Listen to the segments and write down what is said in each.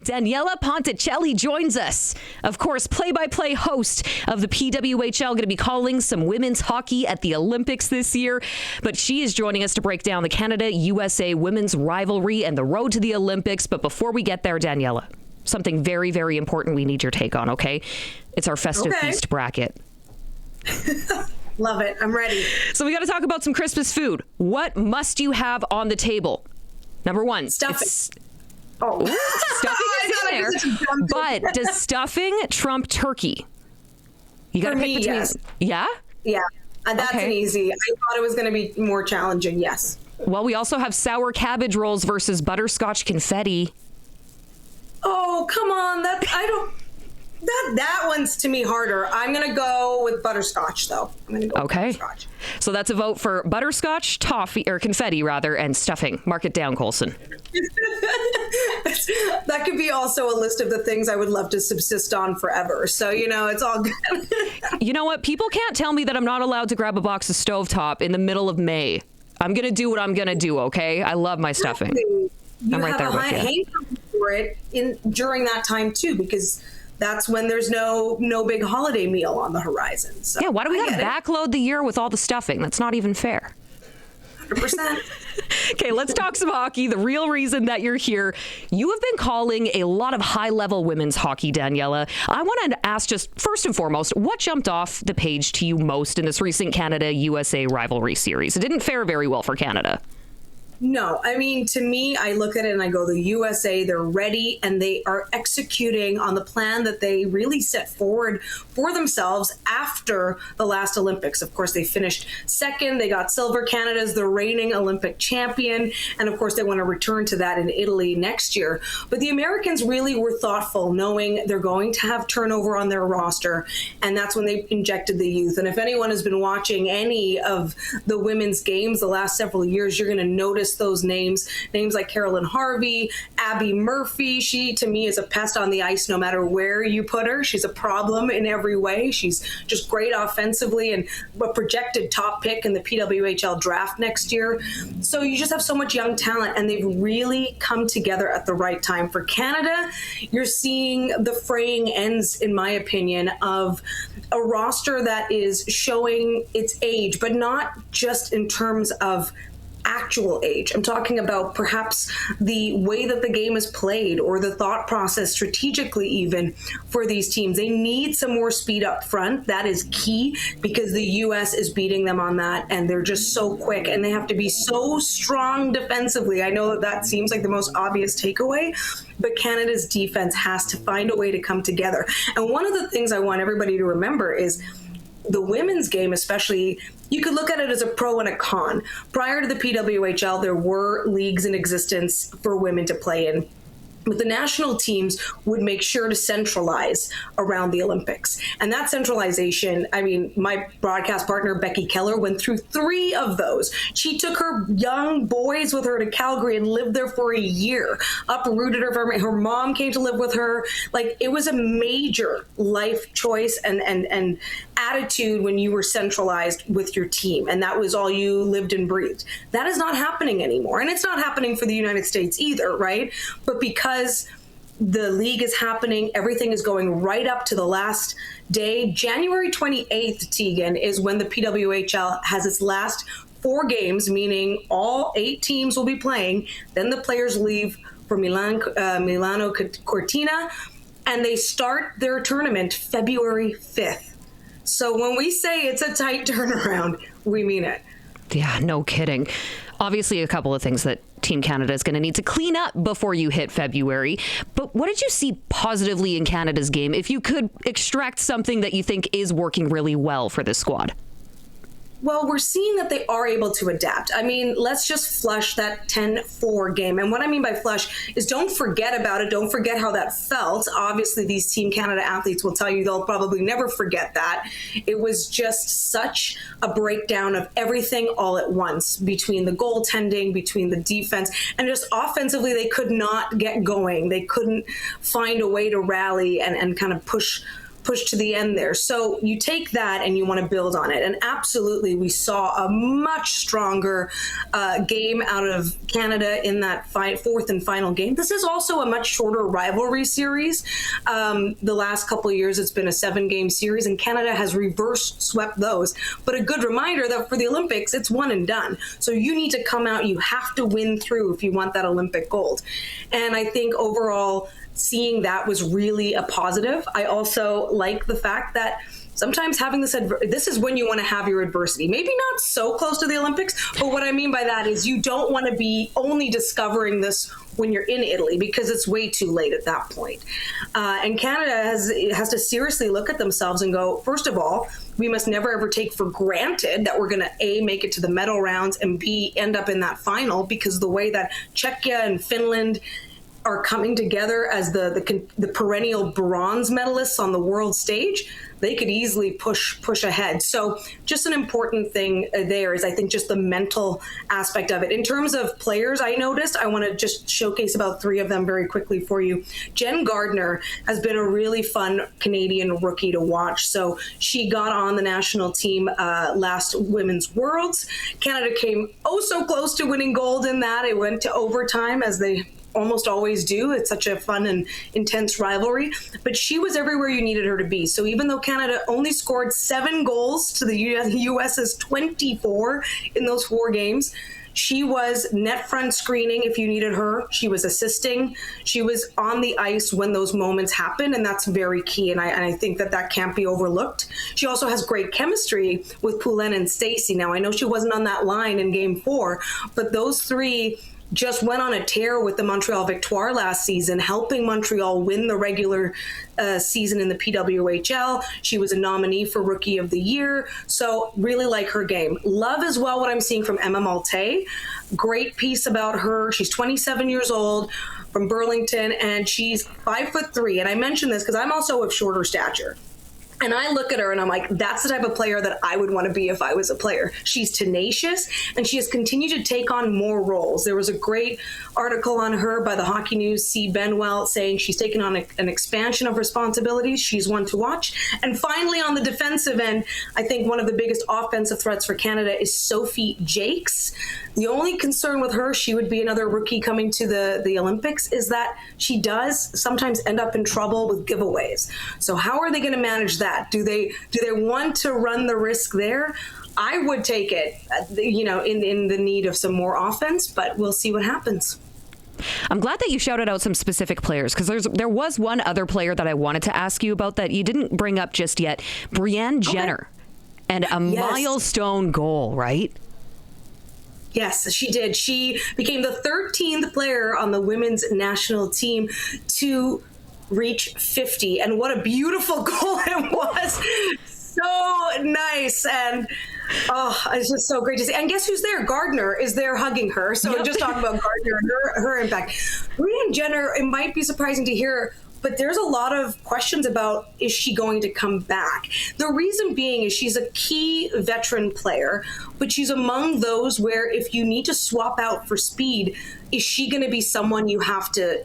Daniella Ponticelli joins us. Of course, play-by-play host of the PWHL, going to be calling some women's hockey at the Olympics this year. But she is joining us to break down the Canada-USA women's rivalry and the road to the Olympics. But before we get there, Daniella, something very, very important we need your take on, okay? It's our festive feast bracket. Love it. I'm ready. So we got to talk about some Christmas food. What must you have on the table? Number one. Stuffing. Stuffing is in there. But does stuffing trump turkey? You got to pick between. Yes. Yeah? Yeah. That's an easy. I thought it was going to be more challenging. Yes. Well, we also have sour cabbage rolls versus butterscotch confetti. Oh, come on. That one's to me harder. I'm going to go with butterscotch, though. I'm going to go with butterscotch. So that's a vote for butterscotch, toffee, or confetti, rather, and stuffing. Mark it down, Colson. That could be also a list of the things I would love to subsist on forever. So, it's all good. You know what? People can't tell me that I'm not allowed to grab a box of Stovetop in the middle of May. I'm going to do what I'm going to do, okay? I love my stuffing. I'm right there with you. You have for it during that time, too, because that's when there's no big holiday meal on the horizon. So yeah, why do we have to backload the year with all the stuffing? That's not even fair. 100%. Okay, let's talk some hockey. The real reason that you're here, you have been calling a lot of high-level women's hockey, Daniella. I want to ask just first and foremost, what jumped off the page to you most in this recent Canada-USA Rivalry Series? It didn't fare very well for Canada. No, I mean, to me, I look at it and I go, the USA, they're ready and they are executing on the plan that they really set forward for themselves after the last Olympics. Of course, they finished second. They got silver. Canada's the reigning Olympic champion. And of course, they want to return to that in Italy next year. But the Americans really were thoughtful, knowing they're going to have turnover on their roster. And that's when they injected the youth. And if anyone has been watching any of the women's games the last several years, you're going to notice those names like Carolyn Harvey, Abby Murphy. She, to me, is a pest on the ice no matter where you put her. She's a problem in every way. She's just great offensively and a projected top pick in the PWHL draft next year. So you just have so much young talent, and they've really come together at the right time. For Canada, you're seeing the fraying ends, in my opinion, of a roster that is showing its age, but not just in terms of actual age. I'm talking about perhaps the way that the game is played or the thought process strategically even for these teams. They need some more speed up front. That is key because the U.S. is beating them on that, and they're just so quick, and they have to be so strong defensively. I know that seems like the most obvious takeaway, but Canada's defense has to find a way to come together. And one of the things I want everybody to remember is the women's game, especially, you could look at it as a pro and a con. Prior to the PWHL, there were leagues in existence for women to play in. But the national teams would make sure to centralize around the Olympics. And that centralization, I mean, my broadcast partner, Becky Keller, went through 3 of those. She took her young boys with her to Calgary and lived there for a year, uprooted her from her mom came to live with her. Like, it was a major life choice and attitude when you were centralized with your team. And that was all you lived and breathed. That is not happening anymore. And it's not happening for the United States either, right? But because the league is happening, everything is going right up to the last day. January 28th, Tegan, is when the PWHL has its last 4 games, meaning all 8 teams will be playing. Then the players leave for Milano Cortina, and they start their tournament February 5th. So when we say it's a tight turnaround, we mean it. Yeah, no kidding. Obviously, a couple of things that Team Canada is going to need to clean up before you hit February. But what did you see positively in Canada's game, if you could extract something that you think is working really well for this squad? Well, we're seeing that they are able to adapt. I mean, let's just flush that 10-4 game. And what I mean by flush is don't forget about it. Don't forget how that felt. Obviously, these Team Canada athletes will tell you they'll probably never forget that. It was just such a breakdown of everything all at once, between the goaltending, between the defense, and just offensively, they could not get going. They couldn't find a way to rally and kind of push to the end there. So you take that and you want to build on it. And absolutely, we saw a much stronger game out of Canada in that fourth and final game. This is also a much shorter rivalry series. The last couple of years, it's been a 7-game series, and Canada has reverse swept those. But a good reminder that for the Olympics, it's one and done. So you need to come out, you have to win through if you want that Olympic gold. And I think overall, seeing that was really a positive. I also like the fact that sometimes having this is when you want to have your adversity. Maybe not so close to the Olympics, but what I mean by that is you don't want to be only discovering this when you're in Italy, because it's way too late at that point. And Canada has to seriously look at themselves and go, first of all, we must never ever take for granted that we're going to A, make it to the medal rounds, and B, end up in that final, because the way that Czechia and Finland are coming together as the perennial bronze medalists on the world stage, they could easily push ahead. So just an important thing there is, I think, just the mental aspect of it. In terms of players, I noticed, I want to just showcase about 3 of them very quickly for you. Jen Gardner has been a really fun Canadian rookie to watch. So she got on the national team last Women's Worlds. Canada came so close to winning gold in that. It went to overtime, as they almost always do. It's such a fun and intense rivalry, but she was everywhere you needed her to be. So even though Canada only scored 7 goals to the US's 24 in those 4 games, she was net front screening if you needed her. She was assisting. She was on the ice when those moments happen, and that's very key. And I think that can't be overlooked. She also has great chemistry with Poulin and Stacey. Now, I know she wasn't on that line in Game 4, but those 3 just went on a tear with the Montreal Victoire last season, helping Montreal win the regular season in the PWHL. She was a nominee for Rookie of the Year. So really like her game. Love as well what I'm seeing from Emma Malte. Great piece about her. She's 27 years old, from Burlington, and she's 5'3". And I mention this because I'm also of shorter stature. And I look at her and I'm like, that's the type of player that I would want to be if I was a player. She's tenacious, and she has continued to take on more roles. There was a great article on her by the Hockey News, C. Benwell, saying she's taken on an expansion of responsibilities. She's one to watch. And finally, on the defensive end, I think one of the biggest offensive threats for Canada is Sophie Jakes. The only concern with her, she would be another rookie coming to the Olympics, is that she does sometimes end up in trouble with giveaways. So how are they going to manage that? Do they want to run the risk there? I would take it, in the need of some more offense, but we'll see what happens. I'm glad that you shouted out some specific players, because there was one other player that I wanted to ask you about that you didn't bring up just yet, Brianne Jenner, and a milestone goal, right? Yes, she did. She became the 13th player on the women's national team to reach 50, and what a beautiful goal it was. So nice, and it's just so great to see. And guess who's there? Gardner is there hugging her. So Yep. Just talking about Gardner and her impact. Brianne Jenner, it might be surprising to hear, but there's a lot of questions about, is she going to come back? The reason being is she's a key veteran player, but she's among those where if you need to swap out for speed, is she going to be someone you have to,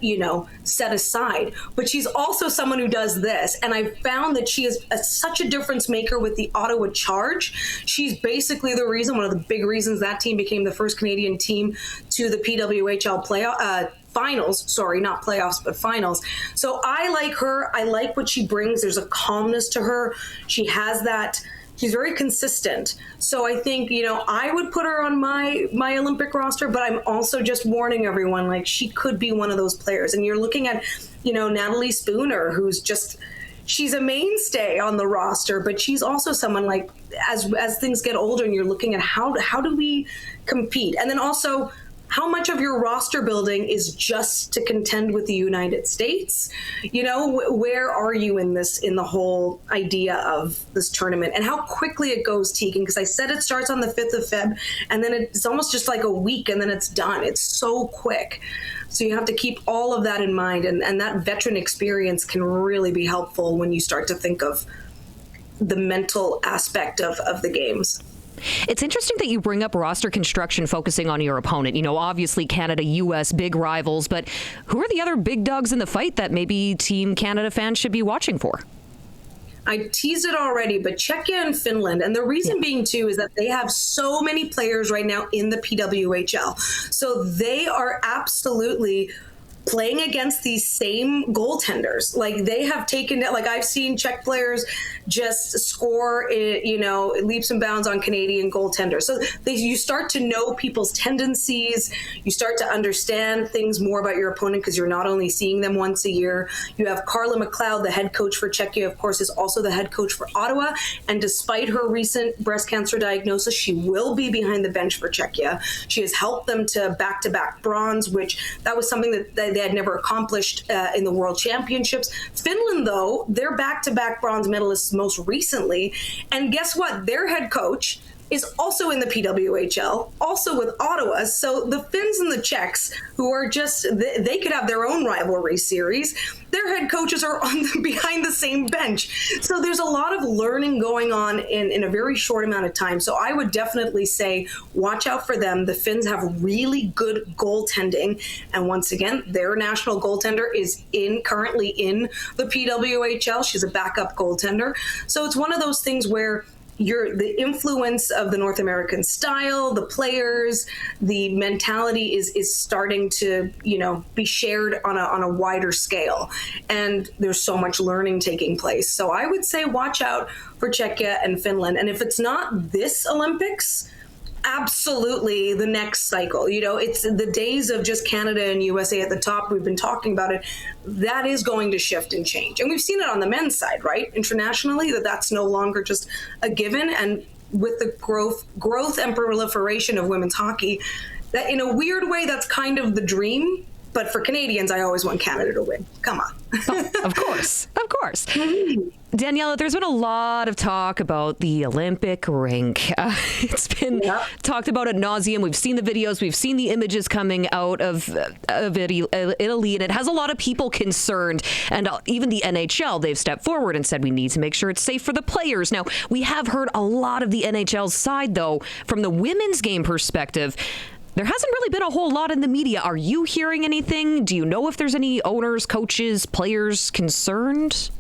set aside? But she's also someone who does this. And I found that she is such a difference maker with the Ottawa Charge. She's basically the reason, one of the big reasons that team became the first Canadian team to the PWHL finals, sorry, not playoffs, but finals. So I like her. I like what she brings. There's a calmness to her. She has that. She's very consistent. So I think, I would put her on my Olympic roster, but I'm also just warning everyone, like, she could be one of those players. And you're looking at, Natalie Spooner, who's she's a mainstay on the roster, but she's also someone, like, as things get older and you're looking at how do we compete? And then also, how much of your roster building is just to contend with the United States? Where are you in the whole idea of this tournament, and how quickly it goes, Tegan? Because I said it starts on the 5th of Feb, and then it's almost just like a week, and then it's done. It's so quick. So you have to keep all of that in mind, and that veteran experience can really be helpful when you start to think of the mental aspect of the games. It's interesting that you bring up roster construction focusing on your opponent. Obviously Canada, U.S., big rivals, but who are the other big dogs in the fight that maybe Team Canada fans should be watching for? I teased it already, but Czechia and Finland. And the reason being, too, is that they have so many players right now in the PWHL. So they are absolutely playing against these same goaltenders. Like they have taken it, like I've seen Czech players just score, leaps and bounds on Canadian goaltenders. So you start to know people's tendencies. You start to understand things more about your opponent because you're not only seeing them once a year. You have Carla McLeod, the head coach for Czechia, of course, is also the head coach for Ottawa. And despite her recent breast cancer diagnosis, she will be behind the bench for Czechia. She has helped them to back-to-back bronze, which that was something that they had never accomplished in the World Championships. Finland, though, they're back-to-back bronze medalists most recently. And guess what? Their head coach is also in the PWHL, also with Ottawa. So the Finns and the Czechs, who are just, they could have their own rivalry series. Their head coaches are behind the same bench. So there's a lot of learning going on in a very short amount of time. So I would definitely say, watch out for them. The Finns have really good goaltending. And once again, their national goaltender is currently in the PWHL. She's a backup goaltender. So it's one of those things where the influence of the North American style, the players, the mentality is starting to, be shared on a wider scale. And there's so much learning taking place. So I would say watch out for Czechia and Finland. And if it's not this Olympics, absolutely the next cycle. It's the days of just Canada and USA at the top. We've been talking about it. That is going to shift and change. And we've seen it on the men's side, right? Internationally, that's no longer just a given. And with the growth and proliferation of women's hockey, that in a weird way, that's kind of the dream. But for Canadians, I always want Canada to win. Come on. Oh, of course. Of course. Daniella, there's been a lot of talk about the Olympic rink. It's been talked about ad nauseum. We've seen the videos. We've seen the images coming out of Italy. And it has a lot of people concerned. And even the NHL, they've stepped forward and said we need to make sure it's safe for the players. Now, we have heard a lot of the NHL's side, though, from the women's game perspective. There hasn't really been a whole lot in the media. Are you hearing anything? Do you know if there's any owners, coaches, players concerned?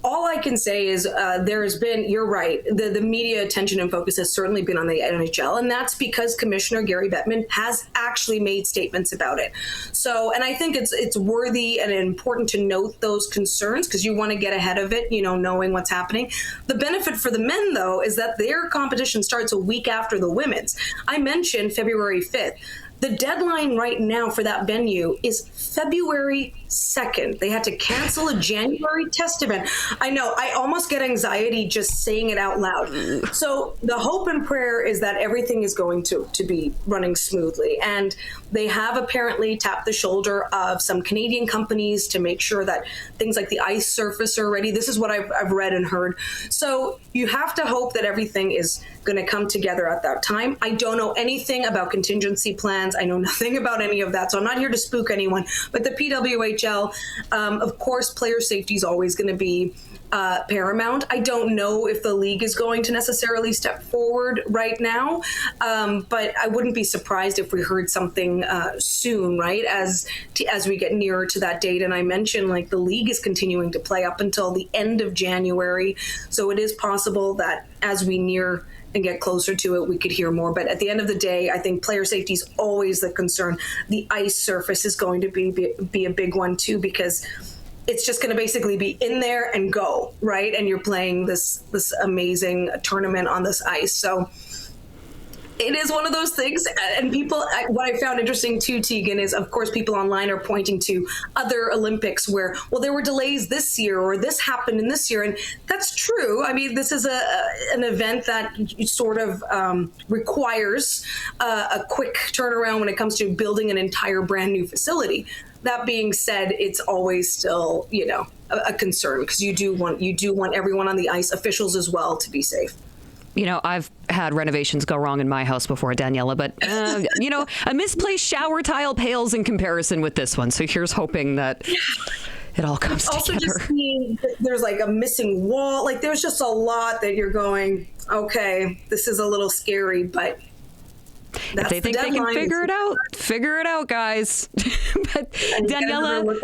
All I can say is there has been, you're right, the media attention and focus has certainly been on the NHL, and that's because Commissioner Gary Bettman has actually made statements about it. So, and I think it's worthy and important to note those concerns because you want to get ahead of it, knowing what's happening. The benefit for the men, though, is that their competition starts a week after the women's. I mentioned February 5th. The deadline right now for that venue is February 2nd. They had to cancel a January test event. I know, I almost get anxiety just saying it out loud. So the hope and prayer is that everything is going to be running smoothly. And they have apparently tapped the shoulder of some Canadian companies to make sure that things like the ice surface are ready. This is what I've read and heard. So you have to hope that everything is going to come together at that time. I don't know anything about contingency plans. I know nothing about any of that. So I'm not here to spook anyone. But the PWHL, of course, player safety is always going to be paramount. I don't know if the league is going to necessarily step forward right now, but I wouldn't be surprised if we heard something soon, right, as we get nearer to that date. And I mentioned, the league is continuing to play up until the end of January. So it is possible that as we near and get closer to it, we could hear more. But at the end of the day, I think player safety is always the concern. The ice surface is going to be a big one, too, because it's just going to basically be in there and go, right? And you're playing this amazing tournament on this ice. So it is one of those things. And what I found interesting too, Tegan, is of course people online are pointing to other Olympics where, well, there were delays this year or this happened in this year. And that's true. I mean, this is an event that sort of requires a quick turnaround when it comes to building an entire brand new facility. That being said, it's always still, a concern because you do want everyone on the ice, officials as well, to be safe. I've had renovations go wrong in my house before, Daniella, but, a misplaced shower tile pales in comparison with this one. So here's hoping that it all comes also together. Just seeing there's a missing wall. There's just a lot that you're going, okay, this is a little scary, but if they think they can figure it out, guys. But Daniella,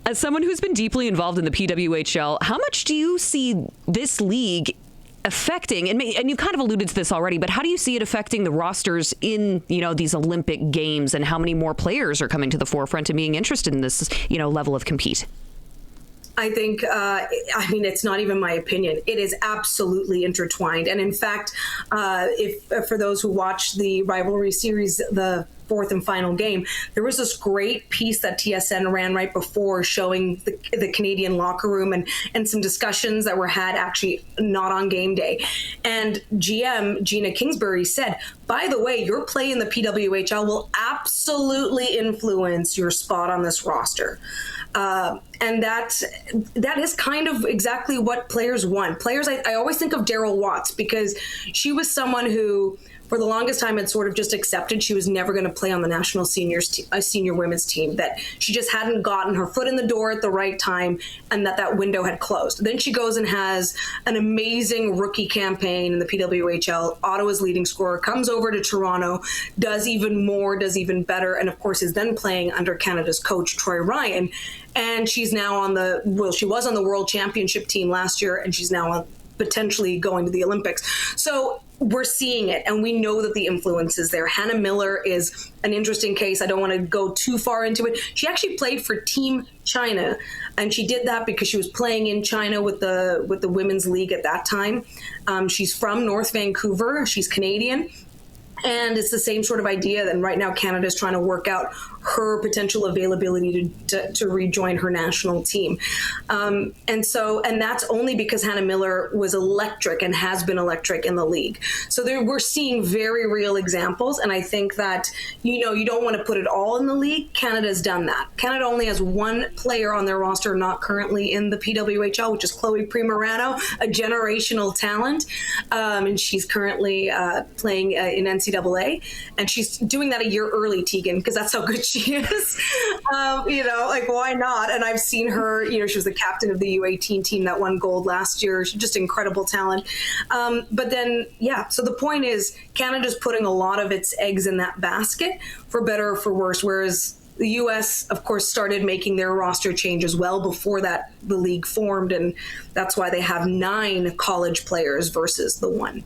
As someone who's been deeply involved in the PWHL, how much do you see this league affecting, and you kind of alluded to this already, but how do you see it affecting the rosters in, these Olympic Games, and how many more players are coming to the forefront and being interested in this, level of compete? I think, it's not even my opinion. It is absolutely intertwined. And in fact, if for those who watched the rivalry series, the fourth and final game, there was this great piece that TSN ran right before showing the Canadian locker room and some discussions that were had actually not on game day. And GM Gina Kingsbury said, by the way, your play in the PWHL will absolutely influence your spot on this roster. And that is kind of exactly what players want. Players, I always think of Daryl Watts, because she was someone who, for the longest time, had sort of just accepted she was never going to play on the national senior women's team, that she just hadn't gotten her foot in the door at the right time, and that window had closed. Then she goes and has an amazing rookie campaign in the PWHL, Ottawa's leading scorer, comes over to Toronto, does even more, does even better, and of course is then playing under Canada's coach, Troy Ryan. And she's now she was on the World Championship team last year, and she's now potentially going to the Olympics. So we're seeing it, and we know that the influence is there. Hannah Miller is an interesting case. I don't want to go too far into it. She actually played for Team China, and she did that because she was playing in China with the women's league at that time. She's from North Vancouver. She's Canadian. And it's the same sort of idea that right now Canada is trying to work out her potential availability to rejoin her national team. And that's only because Hannah Miller was electric and has been electric in the league. So we're seeing very real examples. And I think that, you don't want to put it all in the league. Canada's done that. Canada only has one player on their roster not currently in the PWHL, which is Chloe Primerano, a generational talent. And she's currently playing in NCAA. And she's doing that a year early, Tegan, because that's how good she is. Why not? And I've seen her, she was the captain of the U18 team that won gold last year. She's just incredible talent. But then, so the point is Canada's putting a lot of its eggs in that basket, for better or for worse, whereas the U.S., of course, started making their roster changes well before that the league formed, and that's why they have 9 college players versus the 1.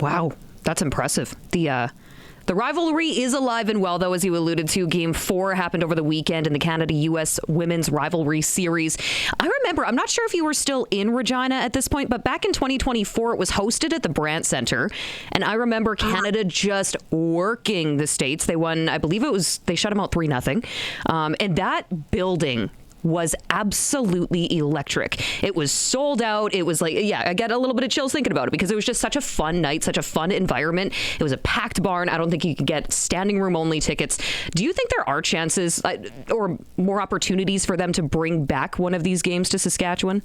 Wow, that's impressive. The rivalry is alive and well, though, as you alluded to. Game 4 happened over the weekend in the Canada-US Women's Rivalry Series. I remember, I'm not sure if you were still in Regina at this point, but back in 2024, it was hosted at the Brandt Centre. And I remember Canada just working the States. They won, I believe they shut them out 3-0. And that building was absolutely electric. It was sold out. It was I get a little bit of chills thinking about it, because it was just such a fun night, such a fun environment. It was a packed barn. I don't think you could get standing room only tickets. Do you think there are chances or more opportunities for them to bring back one of these games to Saskatchewan?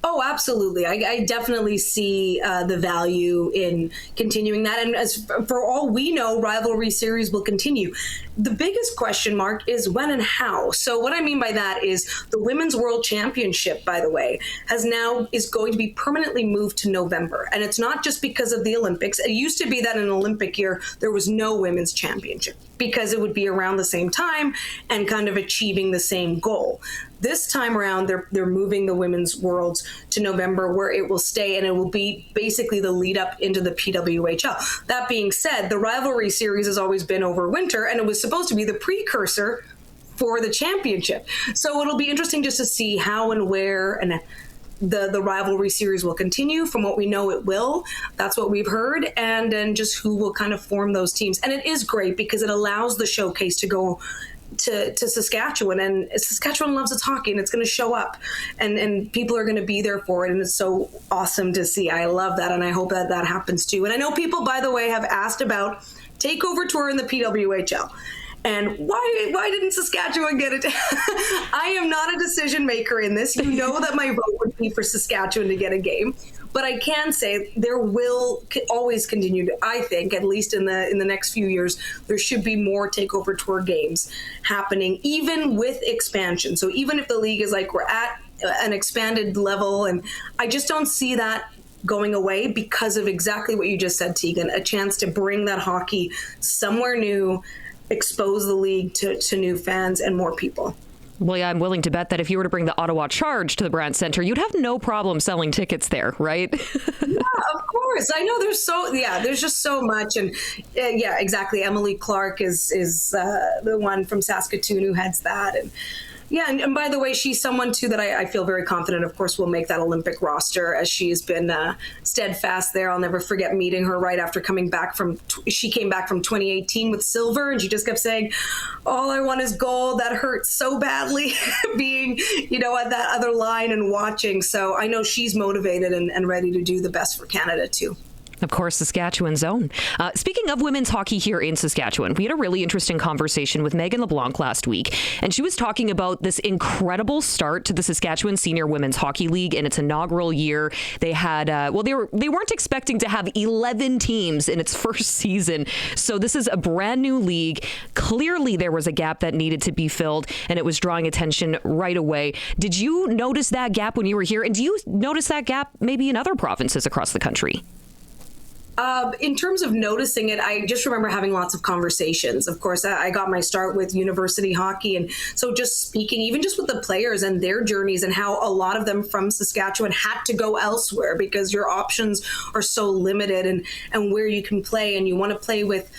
Oh, absolutely. I definitely see the value in continuing that. And as for all we know, rivalry series will continue. The biggest question mark is when and how. So what I mean by that is the Women's World Championship, by the way, is going to be permanently moved to November. And it's not just because of the Olympics. It used to be that in an Olympic year, there was no women's championship, because it would be around the same time and kind of achieving the same goal. This time around, they're moving the Women's Worlds to November, where it will stay, and it will be basically the lead up into the PWHL. That being said, the rivalry series has always been over winter, and it was supposed to be the precursor for the championship. So it'll be interesting just to see how and where and the rivalry series will continue. From what we know, it will. That's what we've heard. And then just who will kind of form those teams. And it is great because it allows the showcase to go to Saskatchewan, and Saskatchewan loves its hockey, and it's going to show up, and people are going to be there for it, and it's so awesome to see. I love that, and I hope that happens too. And I know people, by the way, have asked about takeover tour in the PWHL. And why didn't Saskatchewan get it? I am not a decision maker in this. You know that my vote would be for Saskatchewan to get a game. But I can say there will always continue to, I think, at least in the next few years, there should be more takeover tour games happening, even with expansion. So even if the league is like we're at an expanded level, and I just don't see that going away because of exactly what you just said, Tegan, a chance to bring that hockey somewhere new, expose the league to new fans and more people. Well, yeah, I'm willing to bet that if you were to bring the Ottawa Charge to the Brandt Centre, you'd have no problem selling tickets there, right? Yeah, of course. I know there's just so much. And yeah, exactly. Emily Clark is the one from Saskatoon who heads that. And yeah, and by the way, she's someone too that I feel very confident, of course, will make that Olympic roster, as she has been steadfast there. I'll never forget meeting her right after she came back from 2018 with silver, and she just kept saying, all I want is gold. That hurts so badly being, at that other line and watching. So I know she's motivated and ready to do the best for Canada too. Of course, Saskatchewan's own. Speaking of women's hockey here in Saskatchewan, we had a really interesting conversation with Megan LeBlanc last week, and she was talking about this incredible start to the Saskatchewan Senior Women's Hockey League in its inaugural year. They had, they weren't expecting to have 11 teams in its first season, so this is a brand new league. Clearly, there was a gap that needed to be filled, and it was drawing attention right away. Did you notice that gap when you were here, and do you notice that gap maybe in other provinces across the country? In terms of noticing it, I just remember having lots of conversations. Of course, I got my start with university hockey. And so just speaking, even just with the players and their journeys and how a lot of them from Saskatchewan had to go elsewhere because your options are so limited and where you can play. And you want to play with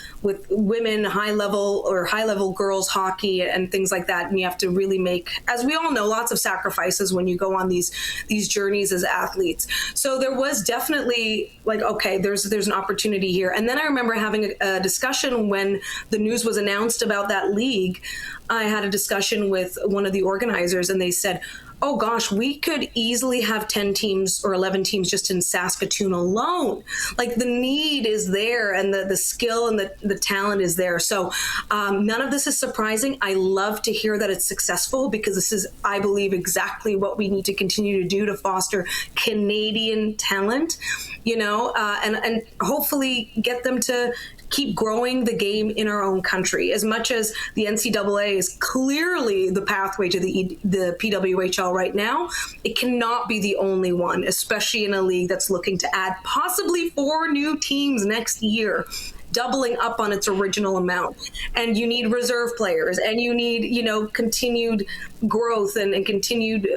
women high level girls hockey and things like that. And you have to really make, as we all know, lots of sacrifices when you go on these journeys as athletes. So there was definitely like, okay, there's an opportunity here. And then I remember having a discussion when the news was announced about that league. I had a discussion with one of the organizers, and they said, oh gosh, we could easily have 10 teams or 11 teams just in Saskatoon alone. Like the need is there, and the skill and the talent is there. So none of this is surprising. I love to hear that it's successful, because this is, I believe, exactly what we need to continue to do to foster Canadian talent, and hopefully get them to keep growing the game in our own country. As much as the NCAA is clearly the pathway to the PWHL right now, it cannot be the only one, especially in a league that's looking to add possibly 4 new teams next year, doubling up on its original amount. And you need reserve players, and you need, continued growth and continued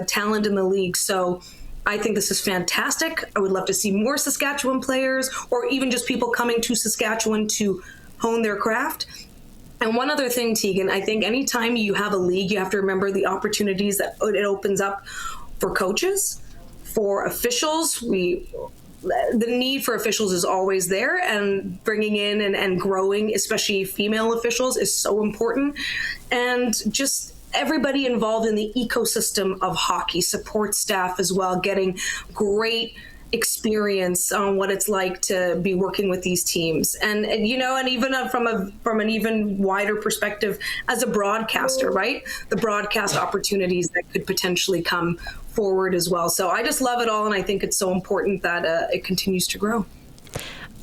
talent in the league. So I think this is fantastic. I would love to see more Saskatchewan players, or even just people coming to Saskatchewan to hone their craft. And one other thing, Tegan, I think anytime you have a league, you have to remember the opportunities that it opens up for coaches, for officials. The need for officials is always there, and bringing in and growing, especially female officials, is so important. And just everybody involved in the ecosystem of hockey, support staff as well, getting great experience on what it's like to be working with these teams, and even from an even wider perspective as a broadcaster, right? The broadcast opportunities that could potentially come forward as well. So I just love it all, and I think it's so important that it continues to grow.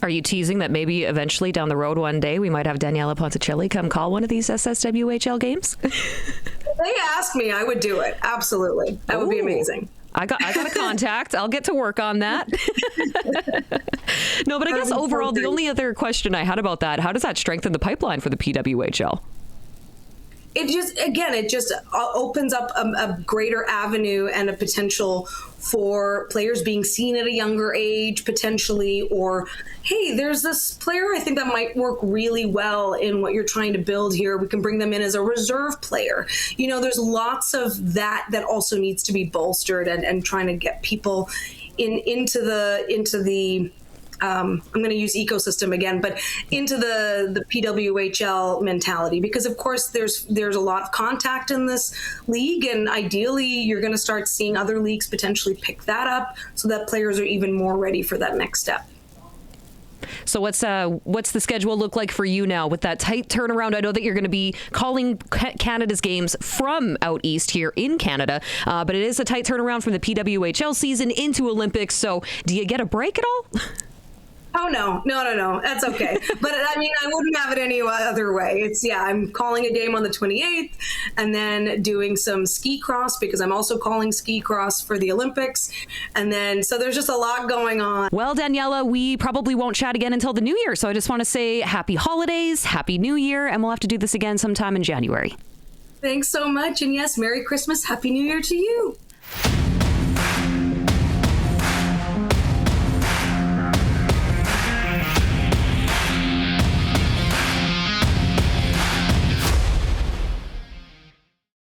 Are you teasing that maybe eventually down the road one day we might have Daniella Ponticelli come call one of these SSWHL games? If they asked me, I would do it. Absolutely. That would be amazing. I got a contact. I'll get to work on that. No, but I guess overall, the only other question I had about that, how does that strengthen the pipeline for the PWHL? It just opens up a greater avenue and a potential for players being seen at a younger age, potentially, or, hey, there's this player I think that might work really well in what you're trying to build here. We can bring them in as a reserve player. There's lots of that also needs to be bolstered, and trying to get people into the I'm going to use ecosystem again, but into the PWHL mentality, because of course there's a lot of contact in this league, and ideally you're going to start seeing other leagues potentially pick that up so that players are even more ready for that next step. So what's the schedule look like for you now with that tight turnaround? I know that you're going to be calling Canada's games from out east here in Canada, but it is a tight turnaround from the PWHL season into Olympics. So do you get a break at all? Oh, no. That's okay. But I wouldn't have it any other way. I'm calling a game on the 28th, and then doing some ski cross, because I'm also calling ski cross for the Olympics. And then, so there's just a lot going on. Well, Daniella, we probably won't chat again until the new year. So I just want to say happy holidays, happy new year, and we'll have to do this again sometime in January. Thanks so much. And yes, Merry Christmas, Happy New Year to you.